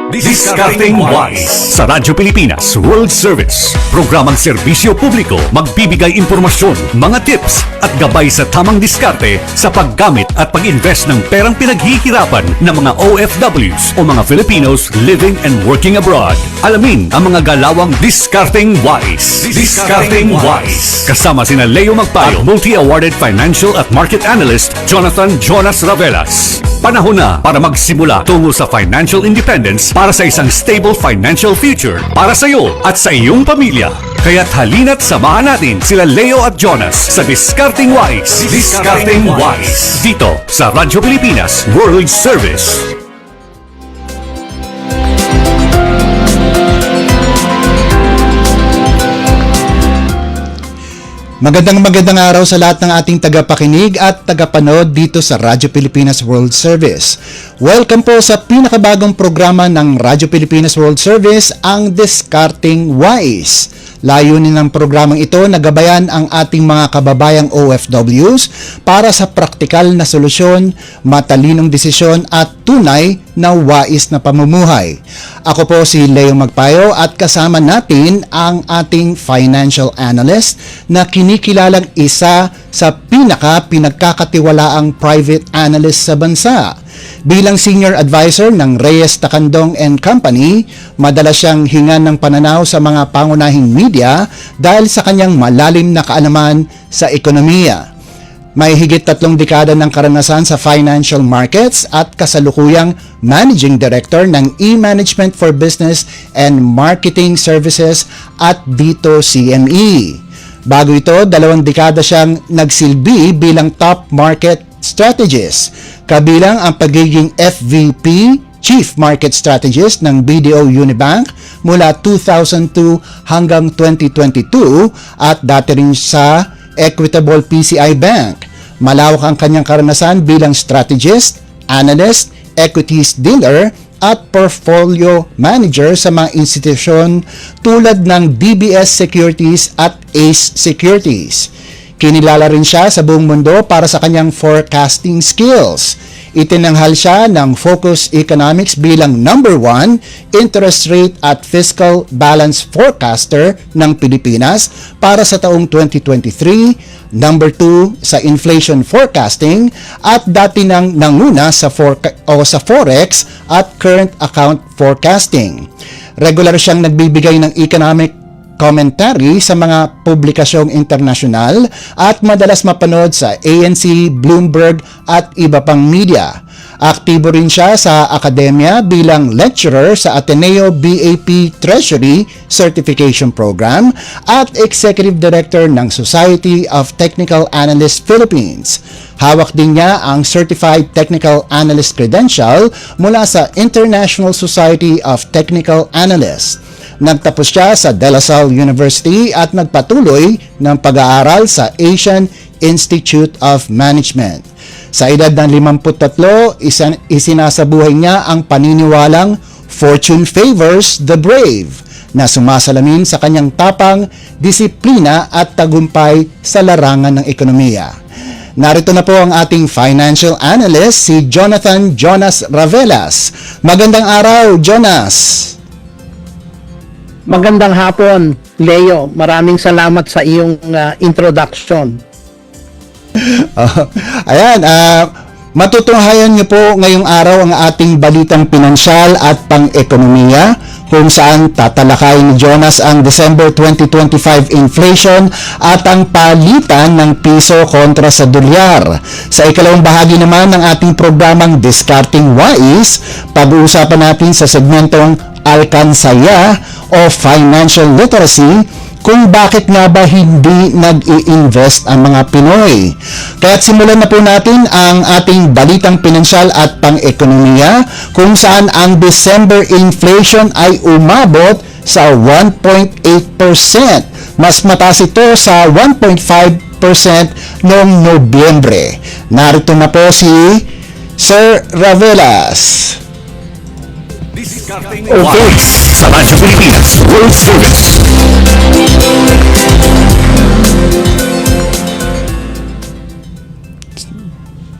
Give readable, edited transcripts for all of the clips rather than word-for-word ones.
Discarding Wise sa Radyo Pilipinas World Service. Programang serbisyo publiko, magbibigay impormasyon, mga tips at gabay sa tamang diskarte sa paggamit at pag-invest ng perang pinaghihirapan ng mga OFWs o mga Filipinos living and working abroad. Alamin ang mga galawang Discarding Wise. Discarding Wise. Kasama sina Leo Magpayo, multi-awarded financial at market analyst Jonathan Jonas Ravelas. Panahon na para magsimula tungo sa financial independence para sa isang stable financial future para sa iyo at sa iyong pamilya. Kaya't halina't samahan natin sila Leo at Jonas sa Discarding Wise. Discarding Wise. Dito sa Radyo Pilipinas World Service. Magandang araw sa lahat ng ating tagapakinig at tagapanood dito sa Radyo Pilipinas World Service. Welcome po sa pinakabagong programa ng Radyo Pilipinas World Service, ang Discarding Wise. Layunin ng programang ito na gabayan ang ating mga kababayang OFWs para sa praktikal na solusyon, matalinong desisyon at tunay na wais na pamumuhay. Ako po si Leo Magpayo at kasama natin ang ating financial analyst na kinikilalang isa sa pinagkakatiwalaang private analyst sa bansa. Bilang senior advisor ng Reyes Takandong and Company, madalas siyang hingan ng pananaw sa mga pangunahing media dahil sa kanyang malalim na kaalaman sa ekonomiya. May higit 3 dekada ng karanasan sa financial markets at kasalukuyang Managing Director ng E-Management for Business and Marketing Services at Dito CME. Bago ito, 2 dekada siyang nagsilbi bilang top market strategist, kabilang ang pagiging FVP, Chief Market Strategist ng BDO Unibank mula 2002 hanggang 2022 at dati rin sa Equitable PCI Bank. Malawak ang kanyang karanasan bilang strategist, analyst, equities dealer at portfolio manager sa mga institusyon tulad ng DBS Securities at ACE Securities. Kinilala rin siya sa buong mundo para sa kanyang forecasting skills. Itinanghal siya ng Focus Economics bilang number 1 interest rate at fiscal balance forecaster ng Pilipinas para sa taong 2023, number 2 sa inflation forecasting at dati nang nanguna sa forex at current account forecasting. Regular siyang nagbibigay ng economic commentary sa mga publikasyong internasyonal at madalas mapanood sa ANC, Bloomberg at iba pang media. Aktibo rin siya sa akademya bilang lecturer sa Ateneo BAP Treasury Certification Program at Executive Director ng Society of Technical Analysts Philippines. Hawak din niya ang Certified Technical Analyst Credential mula sa International Society of Technical Analysts. Nagtapos siya sa De La Salle University at nagpatuloy ng pag-aaral sa Asian Institute of Management. Sa edad ng 53, isinasabuhay niya ang paniniwalang Fortune favors the brave na sumasalamin sa kanyang tapang, disiplina at tagumpay sa larangan ng ekonomiya. Narito na po ang ating financial analyst, si Jonathan Jonas Ravelas. Magandang araw, Jonas! Magandang hapon, Leo. Maraming salamat sa iyong introduction. Ayan, matutunghayan niyo po ngayong araw ang ating balitang pinansyal at pang-ekonomiya kung saan tatalakayin ni Jonas ang December 2025 inflation at ang palitan ng piso kontra sa dolyar. Sa ikalawang bahagi naman ng ating programang Discarding Wise, pag-uusapan natin sa segmentong Alkansaya o Financial Literacy kung bakit nga ba hindi nag-i-invest ang mga Pinoy. Kaya't simulan na po natin ang ating balitang pinansyal at pang-ekonomiya kung saan ang December inflation ay umabot sa 1.8%. Mas mataas ito sa 1.5% noong Nobyembre. Narito na po si Sir Ravelas. Discarding Wise sa Radyo Pilipinas World Service.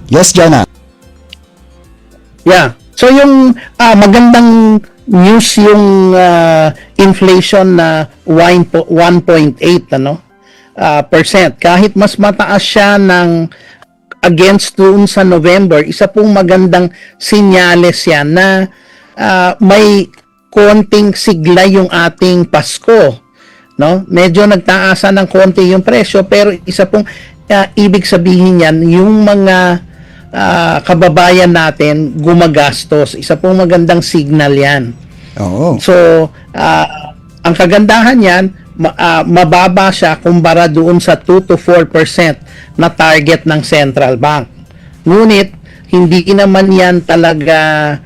Yes, Jana. Yeah. So yung magandang news yung inflation na 1.8 percent. Kahit mas mataas siya ng against doon sa November, isa pong magandang sinyales yan na may konting sigla yung ating Pasko, no? Medyo nagtaasa ng konti yung presyo, pero isa pong ibig sabihin yan, yung mga kababayan natin gumagastos. Isa pong magandang signal yan. Oo. So, ang kagandahan yan, mababa siya kumpara doon sa 2 to 4% na target ng central bank. Ngunit, hindi naman yan talaga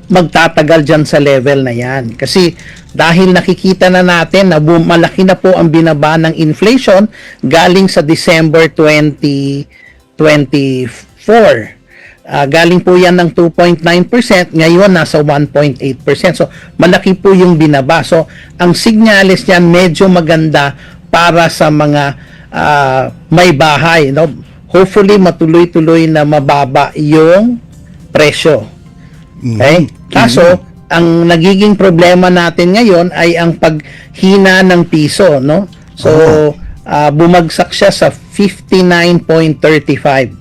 magtatagal dyan sa level na yan. Kasi dahil nakikita na natin na malaki na po ang binaba ng inflation galing sa December 2024. Galing po yan ng 2.9%, ngayon nasa 1.8%. So, malaki po yung binaba. So, ang signales niyan medyo maganda para sa mga may bahay. No? Hopefully, matuloy-tuloy na mababa yung presyo. Okay? Kaso, ang nagiging problema natin ngayon ay ang paghina ng piso. No? So, bumagsak siya sa 59.35.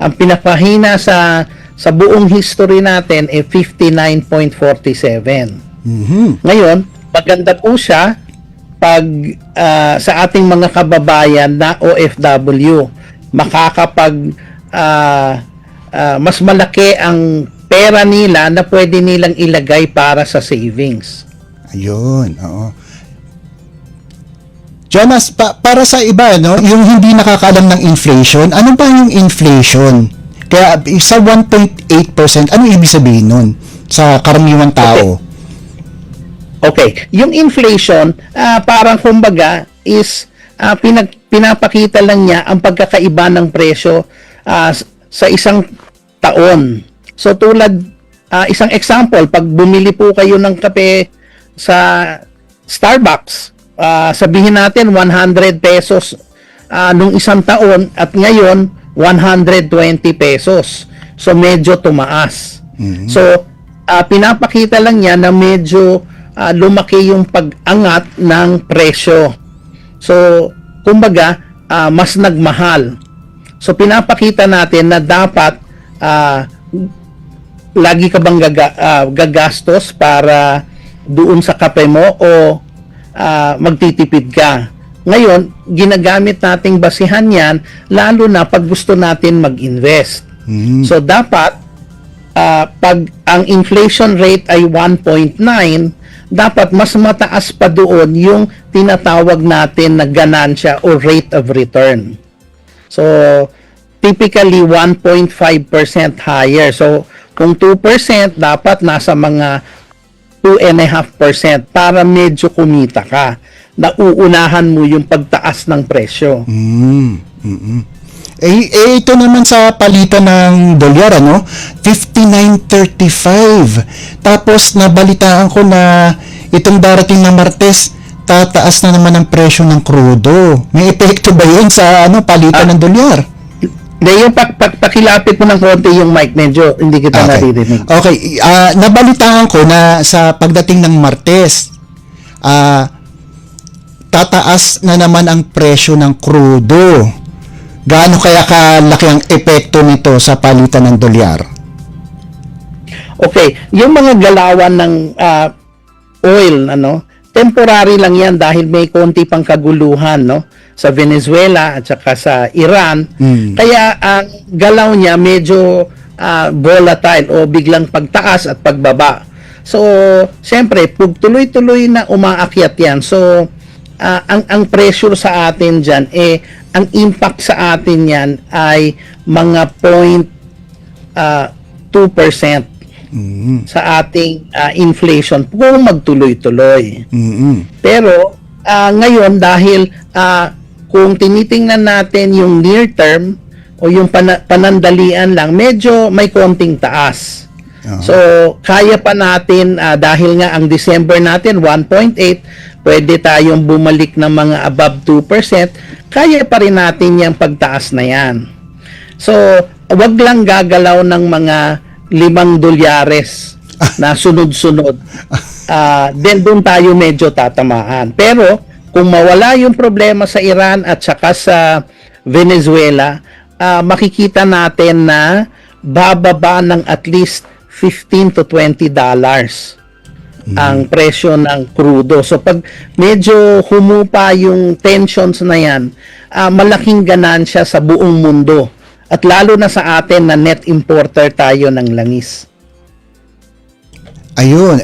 Ang pinapahina sa buong history natin ay 59.47. Ngayon, maganda po siya pag sa ating mga kababayan na OFW, makakapag mas malaki ang pera nila na pwede nilang ilagay para sa savings. Ayun, oo. Jonas, para sa iba, no, yung hindi nakakalam ng inflation, ano ba yung inflation? Kaya sa 1.8%, ano ibig sabihin nun sa karaniwang tao? Okay. Yung inflation, parang kumbaga is pinapakita lang niya ang pagkakaiba ng presyo sa isang taon. So tulad, isang example, pag bumili po kayo ng kape sa Starbucks, sabihin natin 100 pesos nung isang taon at ngayon 120 pesos. So medyo tumaas. So pinapakita lang niya na medyo lumaki yung pag-angat ng presyo. So kumbaga mas nagmahal. So pinapakita natin na dapat lagi ka bang gagastos para doon sa kape mo o magtitipid ka. Ngayon, ginagamit nating basihan yan, lalo na pag gusto natin mag-invest. So, dapat, pag ang inflation rate ay 1.9, dapat mas mataas pa doon yung tinatawag natin na ganansya o rate of return. So, typically 1.5% higher. So, kung 2%, dapat nasa mga 2.5% para medyo kumita ka. Nauunahan mo yung pagtaas ng presyo. Ito naman sa palitan ng dolyar, ano? 59.35. Tapos nabalitaan ko na itong darating na Martes, tataas na naman ang presyo ng krudo. May epekto ba yun sa palitan ng dolyar? Hindi, yung pakilapit mo ng konti yung mic, medyo hindi kita naririnig. Okay, nabalitaan ko na sa pagdating ng Martes, tataas na naman ang presyo ng krudo. Gaano kaya kalaki ang epekto nito sa palitan ng dolyar? Okay, yung mga galawan ng oil, temporary lang yan dahil may konti pang kaguluhan, sa Venezuela at saka sa Iran. Kaya ang galaw niya medyo volatile o biglang pagtaas at pagbaba. So, siyempre, pag tuloy-tuloy na umaakyat yan, so, ang pressure sa atin dyan, ang impact sa atin yan ay mga 0.2% sa ating inflation kung magtuloy-tuloy. Pero, ngayon, dahil kung tinitingnan natin yung near term o yung panandalian lang, medyo may konting taas. So, kaya pa natin, dahil nga ang December natin, 1.8, pwede tayong bumalik ng mga above 2%, kaya pa rin natin yung pagtaas na yan. So, wag lang gagalaw ng mga $5 na sunod-sunod, then doon tayo medyo tatamaan. Pero kung mawala yung problema sa Iran at saka sa Venezuela, makikita natin na bababa ng at least $15 to $20 ang presyo ng crudo. So pag medyo humupa yung tensions na yan, malaking ganansya sa buong mundo. At lalo na sa atin na net importer tayo ng langis. Ayun,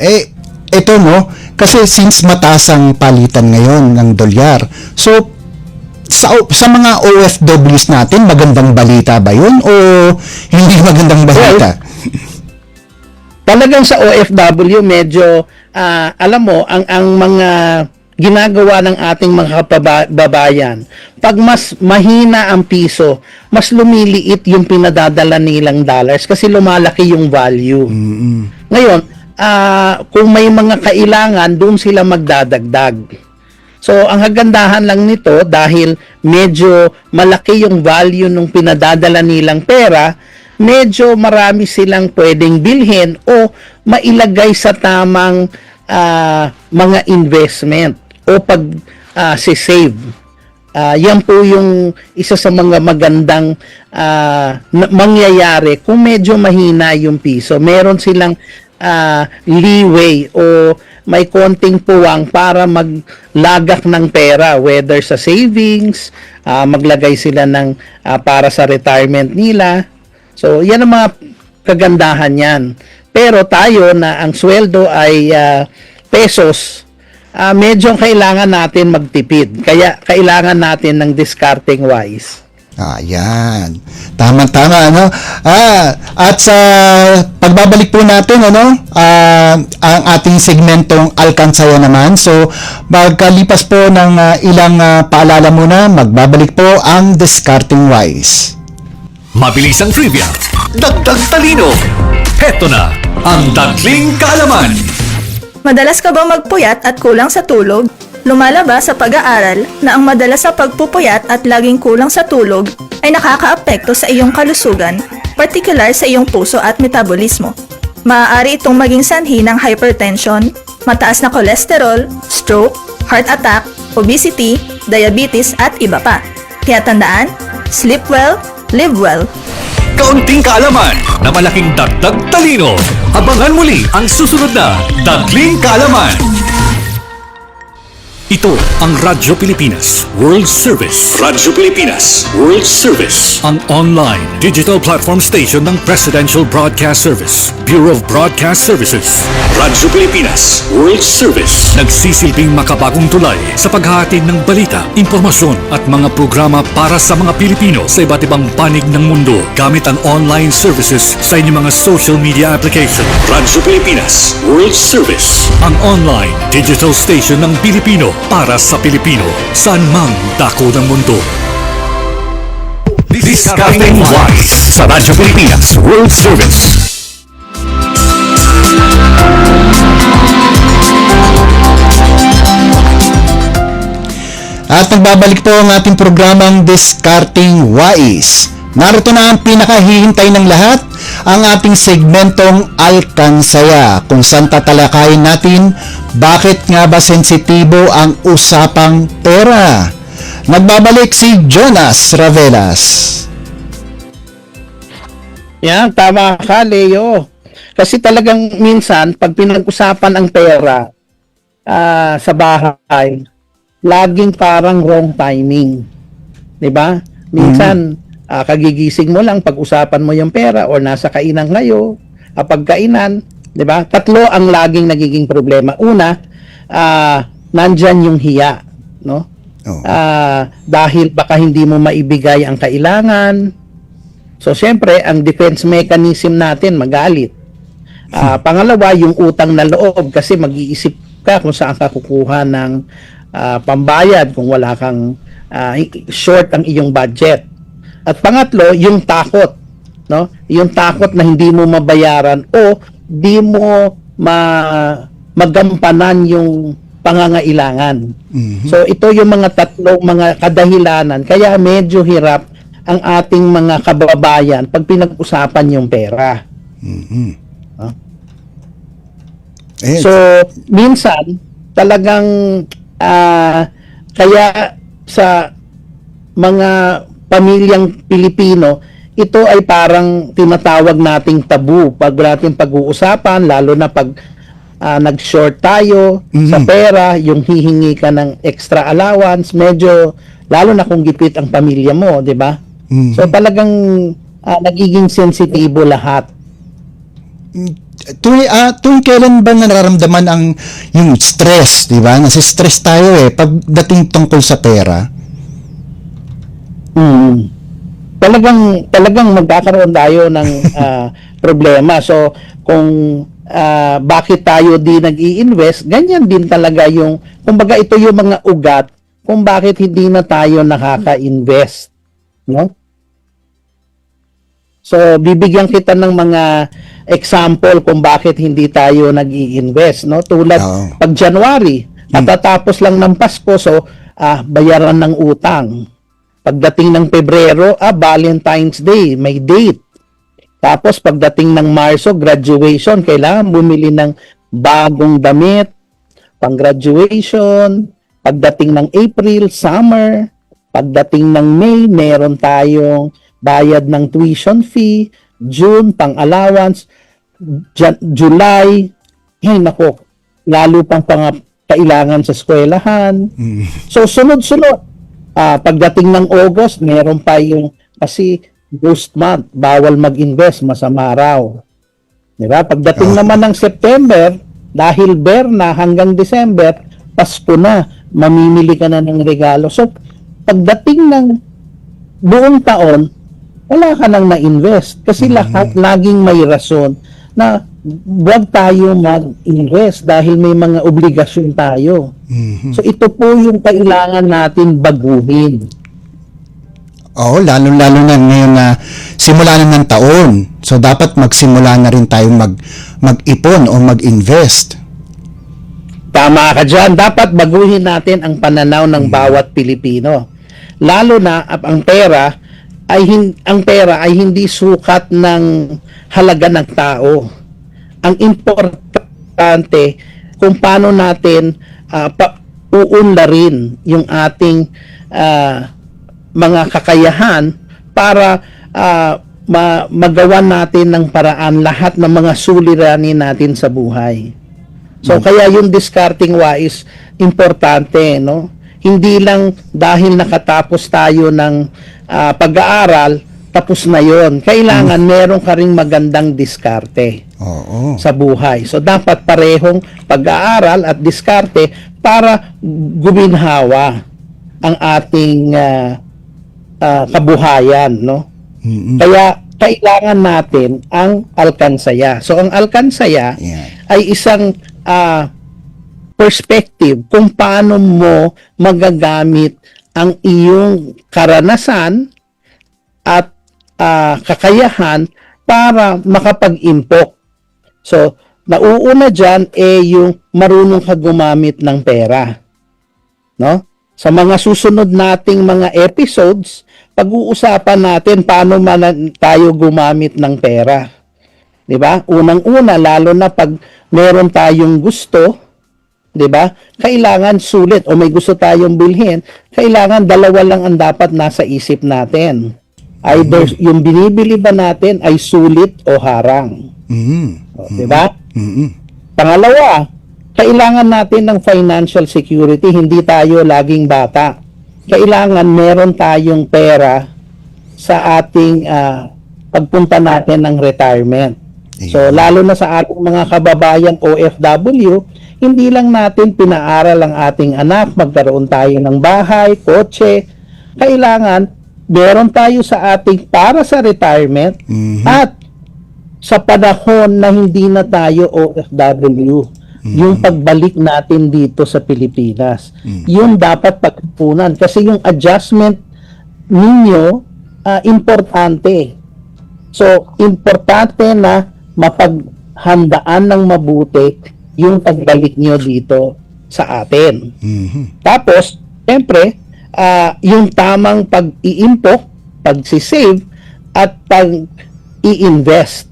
ito no, kasi since mataas ang palitan ngayon ng dolyar, so sa mga OFWs natin, magandang balita ba yun o hindi magandang balita? Talagang sa OFW medyo alam mo ang mga ginagawa ng ating mga kababayan, pag mas mahina ang piso, mas lumiliit yung pinadadala nilang dollars kasi lumalaki yung value. Ngayon, kung may mga kailangan, doon sila magdadagdag. So, ang kagandahan lang nito, dahil medyo malaki yung value ng pinadadala nilang pera, medyo marami silang pwedeng bilhin o mailagay sa tamang mga investment o save. Yan po yung isa sa mga magandang mangyayari kung medyo mahina yung piso. Meron silang leeway o may konting puwang para maglagak ng pera, whether sa savings, maglagay sila ng para sa retirement nila. So, yan ang mga kagandahan yan. Pero tayo na ang sweldo ay pesos, medyo kailangan natin magtipid. Kaya kailangan natin ng discarding wise. Ayan. Tama-tama, ano? At sa pagbabalik po natin, ano, ang ating segmentong Alkansaya naman. So, magkalipas po ng ilang paalala muna, magbabalik po ang Discarding Wise. Mabilis ang trivia, dagdag talino. Heto na ang Dagling Kaalaman. Madalas ka bang magpuyat at kulang sa tulog? Lumalabas sa pag-aaral na ang madalas sa pagpupuyat at laging kulang sa tulog ay nakakaapekto sa iyong kalusugan, partikular sa iyong puso at metabolismo. Maaari itong maging sanhi ng hypertension, mataas na cholesterol, stroke, heart attack, obesity, diabetes at iba pa. Kaya tandaan, sleep well, live well. Kaunting kaalaman na malaking dagdag talino. Abangan muli ang susunod na Dagling Kaalaman. Ito ang Radyo Pilipinas World Service. Radyo Pilipinas World Service. Ang online digital platform station ng Presidential Broadcast Service, Bureau of Broadcast Services. Radyo Pilipinas World Service. Nagsisilbing makabagong tulay sa paghahatid ng balita, impormasyon at mga programa para sa mga Pilipino sa iba't ibang panig ng mundo gamit ang online services sa inyong mga social media application. Radyo Pilipinas World Service. Ang online digital station ng Pilipino para sa Pilipino, saan mang dako ng mundo. Discarding Wise sa Radyo Pilipinas World Service. At nagbabalik po ang ating programang Discarding Wise. Narito na ang pinakahihintay ng lahat, ang ating segmentong Alkansaya, kung saan tatalakayin natin bakit nga ba sensitibo ang usapang pera. Nagbabalik si Jonas Ravelas. Yan, tama ka, Leo. Kasi talagang minsan, pag pinag-usapan ang pera sa bahay, laging parang wrong timing. 'Di ba? Minsan, kagigising mo lang, pag-usapan mo yung pera or nasa kainan kayo, pagkainan, 'di ba? Tatlo ang laging nagiging problema. Una, nandyan yung hiya, no? Dahil baka hindi mo maibigay ang kailangan. So, syempre, ang defense mechanism natin, magalit. Pangalawa, yung utang na loob kasi mag-iisip ka kung saan ka kukuha ng pambayad kung wala kang short ang iyong budget. At pangatlo, yung takot, no? Yung takot na hindi mo mabayaran o di mo magampanan yung pangangailangan. So ito yung mga tatlong mga kadahilanan kaya medyo hirap ang ating mga kababayan pag pinag-usapan yung pera. Eh, So, minsan, talagang kaya sa mga pamilyang Pilipino, ito ay parang tinatawag nating tabu. Pag natin pag-uusapan, lalo na pag nag-short tayo sa pera, yung hihingi ka ng extra allowance, medyo, lalo na kung gipit ang pamilya mo, di ba? So, talagang nagiging sensitibo lahat. tuwing kailan ba nararamdaman yung stress, di ba? Nasi-stress tayo pagdating tungkol sa pera. Talagang magkakaroon tayo ng problema. So, kung bakit tayo di nag-i-invest, ganyan din talaga yung, kumbaga ito yung mga ugat kung bakit hindi na tayo nakaka-invest. No? So, bibigyan kita ng mga example kung bakit hindi tayo nag-i-invest. No? Tulad, pag January, katatapos lang ng Pasko, so bayaran ng utang. Pagdating ng Pebrero, Valentine's Day, may date. Tapos pagdating ng Marso, graduation, kailangan bumili ng bagong damit, pang graduation. Pagdating ng April, summer. Pagdating ng May, meron tayong bayad ng tuition fee. June, pang allowance. July, nako, lalo pang kailangan sa eskwelahan. So sunod-sunod. Pagdating ng August, meron pa yung, kasi ghost month, bawal mag-invest, masama raw. Diba? Pagdating naman ng September, dahil Berna hanggang December, Pasko na, mamimili ka na ng regalo. So, pagdating ng buong taon, wala ka nang na-invest. Kasi laging may rason na huwag tayo mag-invest dahil may mga obligasyon tayo. So ito po yung kailangan natin baguhin. Oo, lalo-lalo na ngayon na simula na ng taon. So dapat magsimula na rin tayong mag-ipon o mag-invest. Tama ka dyan. Dapat baguhin natin ang pananaw ng bawat Pilipino. Lalo na ang pera ay hindi sukat ng halaga ng tao. Ang importante kung paano natin uunlarin yung ating mga kakayahan para magawa natin ng paraan lahat ng mga suliranin natin sa buhay. So kaya yung discarding wise importante, no? Hindi lang dahil nakatapos tayo ng pag-aaral, tapos na yon. Kailangan meron ka ring magandang diskarte sa buhay. So dapat parehong pag-aaral at diskarte para guminhawa ang ating kabuhayan, no? Kaya kailangan natin ang alkansaya. So ang alkansaya ay isang perspective kung paano mo magagamit ang iyong karanasan at kakayahan para makapag-impok. So, nauuna dyan yung marunong ka gumamit ng pera. No? Sa mga susunod nating mga episodes, pag-uusapan natin paano tayo gumamit ng pera. 'Di ba? Unang-una, lalo na pag meron tayong gusto, 'di ba? Kailangan sulit o may gusto tayong bilhin, kailangan dalawa lang ang dapat nasa isip natin. Either yung binibili ba natin ay sulit o harang. Di ba? Pangalawa, kailangan natin ng financial security, hindi tayo laging bata. Kailangan meron tayong pera sa ating pagpunta natin ng retirement. So lalo na sa ating mga kababayan OFW, hindi lang natin pinaaral ang ating anak, magkaroon tayo ng bahay, kotse. Kailangan meron tayo sa ating para sa retirement at sa panahon na hindi na tayo OFW, yung pagbalik natin dito sa Pilipinas. Yun dapat pagkunan kasi yung adjustment ninyo importante. So, importante na mapaghandaan ng mabuti yung pagbalik nyo dito sa atin. Tapos, siyempre, yung tamang pag-iimpok, pag-save, at pag-i-invest.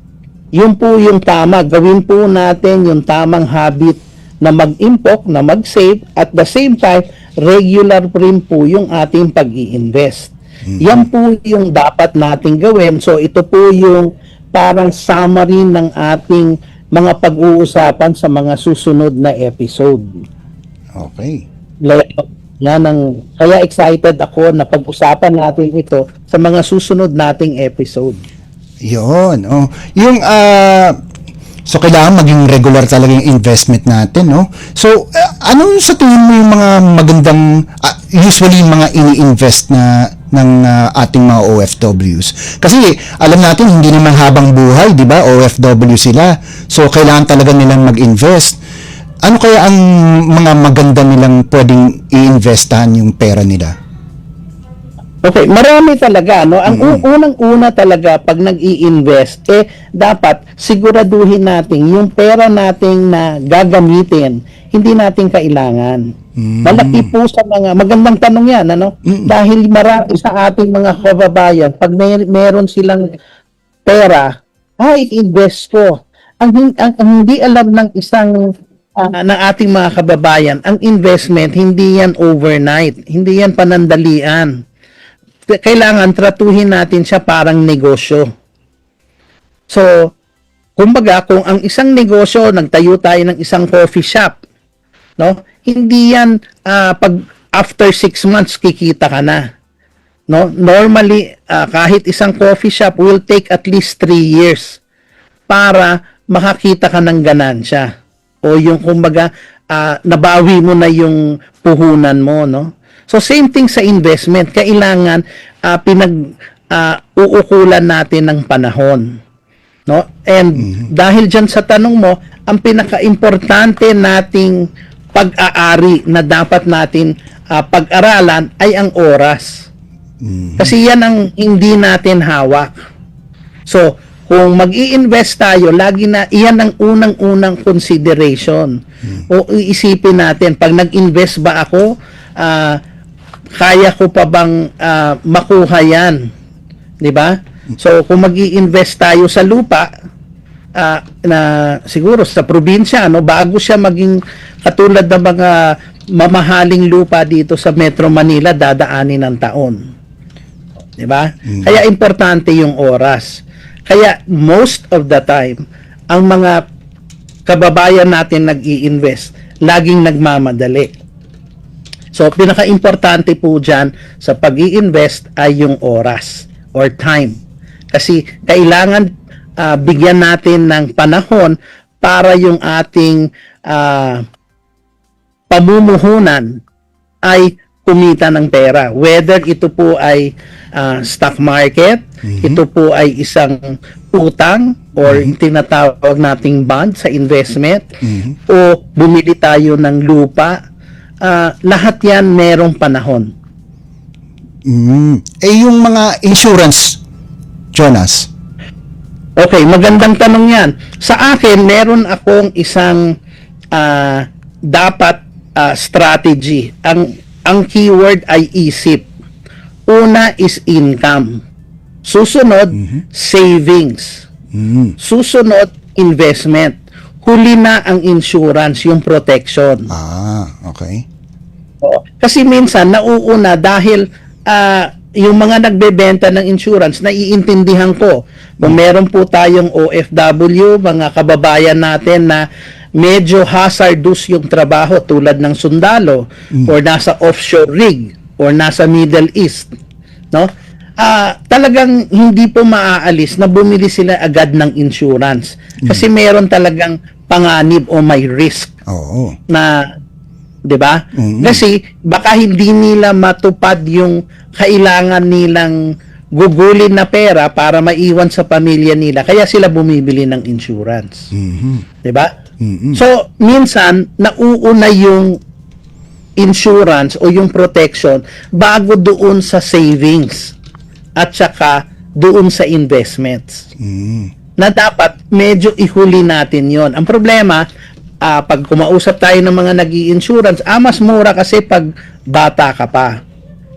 Yun po yung tama. Gawin po natin yung tamang habit na mag-impok, na mag-save, at the same time, regular rin po yung ating pag-i-invest. Yan po yung dapat nating gawin. So ito po yung parang summary ng ating mga pag-uusapan sa mga susunod na episode. Okay. Kaya excited ako na pag-usapan natin ito sa mga susunod nating episode. Yun. Oh. Yung so kailangan maging regular talaga yung investment natin, no? So anong sa tingin mo yung mga magandang usually yung mga ini-invest na ng ating mga OFWs? Kasi alam natin hindi naman habang buhay, 'di ba? OFW sila. So kailangan talaga nilang mag-invest. Ano kaya ang mga maganda nilang pwedeng i-investahan yung pera nila? Okay, marami talaga, no? Ang unang-una talaga pag nag-i-invest, dapat siguraduhin natin yung pera nating na gagamitin, hindi natin kailangan. Malaki po sa mga, magandang tanong yan, ano? Dahil marami sa ating mga kababayan, pag meron silang pera, invest ko. Ang hindi alam ng isang ng ating mga kababayan, ang investment, hindi yan overnight, hindi yan panandalian. Kailangan tratuhin natin siya parang negosyo. So, kumbaga, kung ang isang negosyo, nagtayo tayo ng isang coffee shop, no? Hindi yan pag after 6 months kikita ka na. No? Normally, kahit isang coffee shop will take at least 3 years para makakita ka ng ganansya. O yung kumbaga, nabawi mo na yung puhunan mo, no? So same thing sa investment, kailangan uukulan natin ng panahon, no? And dahil diyan sa tanong mo, ang pinaka-importante nating pag-aari na dapat natin pag-aralan ay ang oras. Kasi yan ang hindi natin hawak. So kung mag-i-invest tayo, lagi na iyan ang unang-unang consideration. O iisipin natin, pag nag-invest ba ako, kaya ko pa bang makuha yan? 'Di ba? So kung mag-i-invest tayo sa lupa na siguro sa probinsya, no, bago siya maging katulad ng mga mamahaling lupa dito sa Metro Manila, dadaanin ng taon. 'Di ba? Kaya importante yung oras. Kaya most of the time, ang mga kababayan natin nag-i-invest, laging nagmamadali. So, pinaka-importante po dyan sa pag-i-invest ay yung oras or time. Kasi kailangan bigyan natin ng panahon para yung ating pamumuhunan ay kumita ng pera. Whether ito po ay stock market, ito po ay isang utang or tinatawag nating bond sa investment, o bumili tayo ng lupa, lahat yan merong panahon. Yung mga insurance, Jonas? Okay, magandang tanong yan. Sa akin, meron akong isang dapat strategy. Ang keyword ay isip. Una is income. Susunod, savings. Susunod, investment. Huli na ang insurance, yung protection. Okay. Kasi minsan, nauuna dahil yung mga nagbebenta ng insurance, naiintindihan ko. Kung meron po tayong OFW, mga kababayan natin na medyo hazardous yung trabaho tulad ng sundalo or nasa offshore rig or nasa Middle East, no? Talagang hindi po maaalis na bumili sila agad ng insurance kasi meron talagang panganib o may risk na, 'di ba? Kasi baka hindi nila matupad yung kailangan nilang gugulin na pera para maiwan sa pamilya nila, kaya sila bumibili ng insurance. 'Di ba? So minsan nauuna yung insurance o yung protection bago doon sa savings at saka doon sa investments. Na dapat medyo ihuli natin yon. Ang problema, pag kumausap tayo ng mga nag-i-insurance, mas mura kasi pag bata ka pa.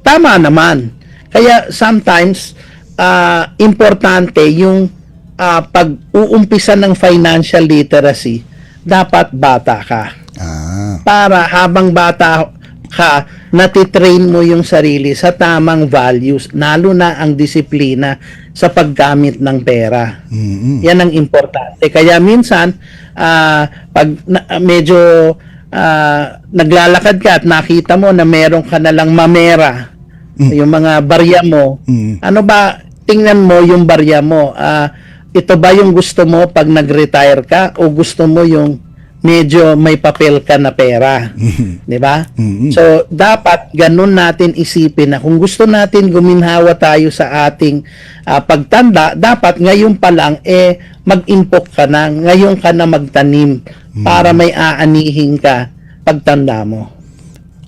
Tama naman. Kaya sometimes, importante yung pag uumpisa ng financial literacy, dapat bata ka. Para habang bata ka, natitrain mo yung sarili sa tamang values, lalo na ang disiplina sa paggamit ng pera. Yan ang importante. Kaya minsan, pag medyo naglalakad ka at nakita mo na meron ka na lang mamera, yung mga barya mo, ano ba, tingnan mo yung barya mo. Ito ba yung gusto mo pag nag-retire ka o gusto mo yung medyo may papel ka na pera, 'di ba? So dapat ganun natin isipin na kung gusto natin guminhawa tayo sa ating pagtanda, dapat ngayon pa lang mag-impok ka na, ngayon ka na magtanim para may aanihin ka pagtanda mo.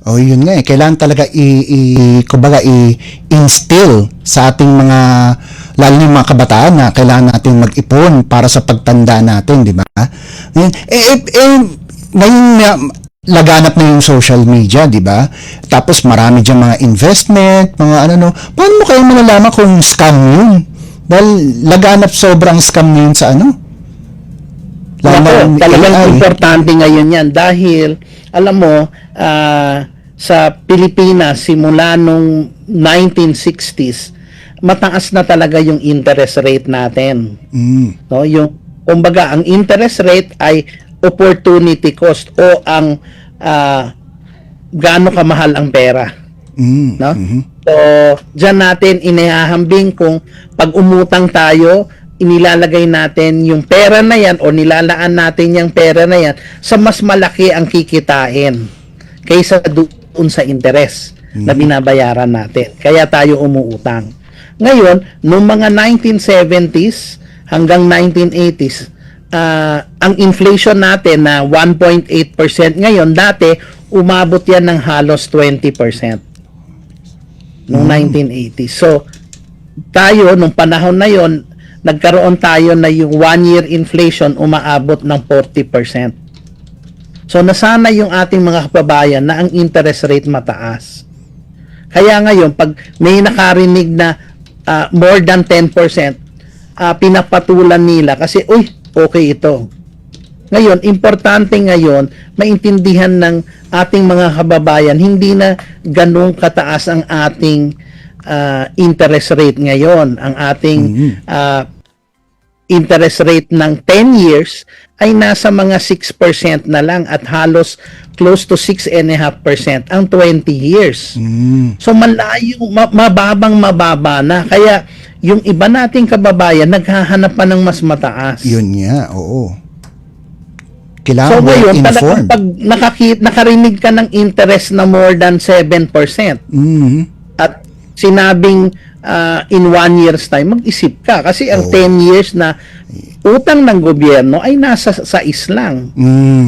Oh, yun nga kailangan talaga kumbaga i-instill sa ating mga, lalo na yung mga kabataan, na kailangan natin mag-ipon para sa pagtanda natin, di ba? Ngayon laganap na yung social media, di ba? Tapos marami dyan mga investment, mga ano. Paano mo kayo malalaman kung scam yun? Dahil laganap sobrang scam yun sa ano? Talagang importante ngayon yan dahil alam mo, sa Pilipinas simula nung 1960s, mataas na talaga yung interest rate natin. No, yung kumbaga ang interest rate ay opportunity cost o ang gaano kamahal ang pera. No? So, diyan natin inihahambing kung pag umutang tayo, inilalagay natin yung pera na yan o nilalaan natin yung pera na yan sa mas malaki ang kikitain kaysa doon sa interest na binabayaran natin. Kaya tayo umuutang. Ngayon, noong mga 1970s hanggang 1980s, ang inflation natin na 1.8% ngayon, dati umabot yan ng halos 20% noong 1980s. So, tayo, nung panahon na yon, nagkaroon tayo na yung 1-year inflation umaabot ng 40%. So, nasanay yung ating mga kababayan na ang interest rate mataas. Kaya ngayon, pag may nakarinig na more than 10%, pinapatulan nila kasi, uy, okay ito. Ngayon, importante ngayon, maintindihan ng ating mga kababayan, hindi na ganun kataas ang ating interest rate ngayon. Ang ating interest rate ng 10 years ay nasa mga 6% na lang at halos close to 6.5% ang 20 years. So malayo, mababa na. Kaya yung iba nating kababayan naghahanap pa ng mas mataas. Yun nga, oo. Kailangan so ngayon, informed. Pag nakarinig ka ng interest na more than 7%, at sinabing in 1 year's time, mag-isip ka. Kasi ang 10 years na utang ng gobyerno ay nasa 6 lang.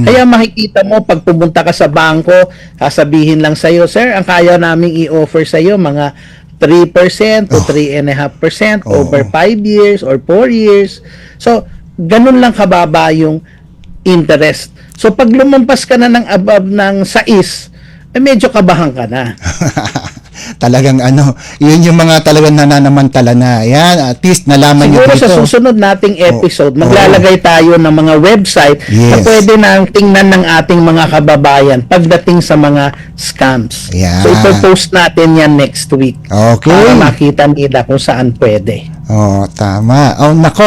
Kaya makikita mo, pag pumunta ka sa bangko, sasabihin lang sa'yo, sir, ang kaya namin i-offer sa'yo mga 3% o 3.5% over 5 years or 4 years. So, ganun lang kababa yung interest. So, pag lumampas ka na ng above ng 6, medyo kabahan ka na. Talagang yun yung mga talagang nananamantala na. Yan, at least nalaman nyo siguro dito. Sa susunod nating episode, maglalagay tayo ng mga website na pwede nang tingnan ng ating mga kababayan pagdating sa mga scams. Yan. So, ipopost natin yan next week. Okay. Para makita nila kung saan pwede. Oh, tama. Oh, nako.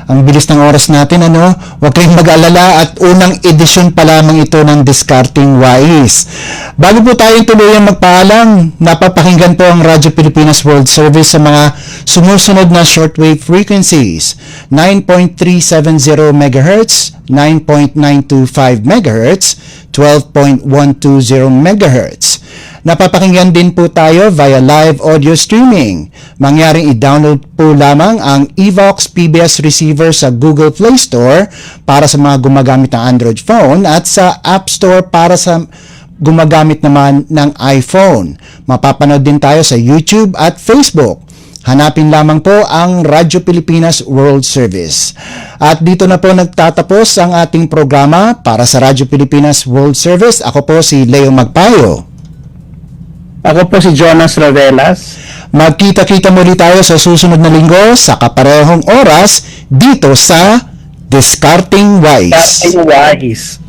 Ang bilis ng oras natin, Huwag kayong mag-alala at unang edisyon pa lamang ito ng Discarding Wise. Bago po tayong tuluyang magpaalam, napapakinggan po ang Radyo Pilipinas World Service sa mga sumusunod na shortwave frequencies: 9.370 MHz, 9.925 MHz, 12.120 MHz. Napapakinggan din po tayo via live audio streaming. Mangyaring i-download po lamang ang Evox PBS receiver sa Google Play Store para sa mga gumagamit ng Android phone at sa App Store para sa gumagamit naman ng iPhone. Mapapanood din tayo sa YouTube at Facebook. Hanapin lamang po ang Radyo Pilipinas World Service. At dito na po nagtatapos ang ating programa para sa Radyo Pilipinas World Service. Ako po si Leo Magpayo. Ako po si Jonas Ravelas. Magkita-kita muli tayo sa susunod na linggo sa kaparehong oras dito sa Discarding Wise. Wise.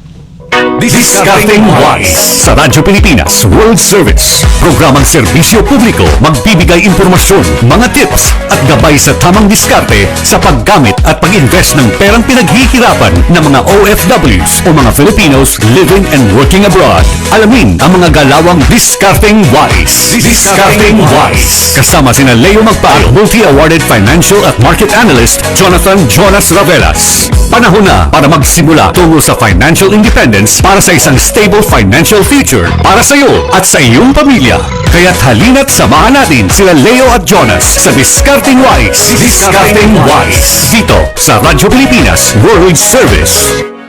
Discarding Wise sa Radyo Pilipinas World Service. Programang serbisyo publiko, magbibigay impormasyon, mga tips at gabay sa tamang diskarte sa paggamit at pag-invest ng perang pinaghihirapan ng mga OFWs o mga Filipinos living and working abroad. Alamin ang mga galawang Discarding Wise. Discarding Wise. Kasama sina Leo Magpayo, multi-awarded financial at market analyst Jonathan Jonas Ravelas. Panahon na para magsimula tungo sa financial independence para sa isang stable financial future para sa iyo at sa iyong pamilya. Kaya't halina't samahan natin sila Leo at Jonas sa Discarding Wise. Discarding Wise. Dito sa Radyo Pilipinas World Service.